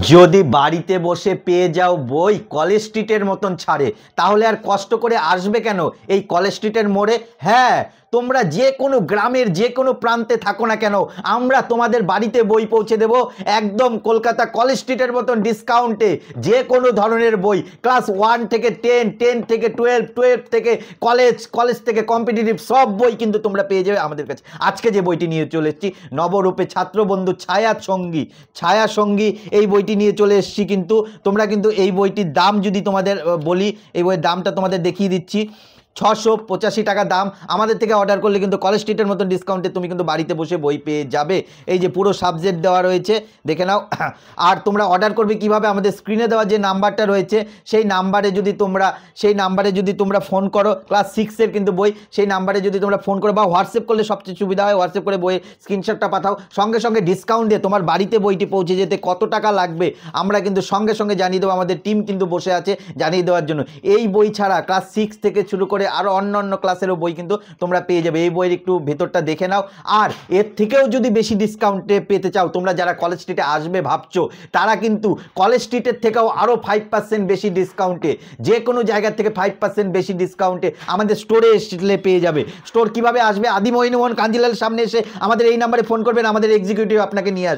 যদি বাড়িতে বসে পেয়ে যাও বই কলেজ স্ট্রিটের মতন ছাড়ে, তাহলে আর কষ্ট করে আসবে কেন এই কলেজ স্ট্রিটের মোড়ে? হ্যাঁ, তোমরা যে কোনো গ্রামের যে কোনো প্রান্তে থাকো না কেন, আমরা তোমাদের বাড়িতে বই পৌঁছে দেব একদম কলকাতা কলেজ স্ট্রিটের মতন ডিসকাউন্টে। যে কোনো ধরনের বই, ক্লাস 1 থেকে 10, 10 থেকে 12, 12 থেকে কলেজ, কলেজ থেকে কম্পিটিটিভ, সব বই কিন্তু তোমরা পেয়ে যাবে আমাদের কাছে। আজকে যে বইটি নিয়ে চলে এসেছি, নবরূপে ছাত্রবন্ধু ছায়া সঙ্গী, ছায়া সঙ্গী, এই বইটি নিয়ে চলে এসেছি। কিন্তু তোমরা কিন্তু এই বইটির দাম যদি তোমাদের বলি, এই বইয়ের দামটা তোমাদের দেখিয়ে দিচ্ছি, 685 টাকা দাম। আমাদের থেকে অর্ডার করলে কিন্তু কলেজ স্ট্রিটের মতন ডিসকাউন্টে তুমি কিন্তু বাড়িতে বসে বই পেয়ে যাবে। এই যে পুরো সাবজেক্ট দেওয়া রয়েছে, দেখে নাও। আর তোমরা অর্ডার করবে কিভাবে? আমাদের স্ক্রিনে দেওয়া যে নাম্বারটা রয়েছে সেই নাম্বারে যদি তোমরা ফোন করো, ক্লাস 6-এর কিন্তু বই, সেই নাম্বারে যদি তোমরা ফোন করো বা হোয়াটসঅ্যাপ করলে সবচেয়ে সুবিধা হয়, হোয়াটসঅ্যাপ করে বইয়ের স্ক্রিনশটটা পাঠাও, সঙ্গে সঙ্গে ডিসকাউন্ট দিয়ে তোমার বাড়িতে বইটি পৌঁছে যেতে কত টাকা লাগবে আমরা কিন্তু সঙ্গে সঙ্গে জানিয়ে দেবো। আমাদের টিম কিন্তু বসে আছে জানিয়ে দেওয়ার জন্য। এই বই ছাড়া ক্লাস 6 থেকে শুরু করে আরও অন্য ক্লাসেরও বই কিন্তু তোমরা পেয়ে যাবে। এই বইয়ের একটু ভেতরটা দেখে নাও। আর এর থেকেও যদি বেশি ডিসকাউন্টে পেতে চাও, তোমরা যারা কলেজ স্ট্রিটে আসবে ভাবছো, তারা কিন্তু কলেজ স্ট্রিটের থেকেও আরও 5% বেশি ডিসকাউন্টে, যে কোনো জায়গার থেকে 5% বেশি ডিসকাউন্টে আমাদের স্টোরে এসলে পেয়ে যাবে। স্টোর কিভাবে আসবে? আদি মোহিনীমোহন কাঞ্জিলাল সামনে এসে আমাদের এই নাম্বারে ফোন করবেন, আমাদের এক্সিকিউটিভ আপনাকে নিয়ে আসবে।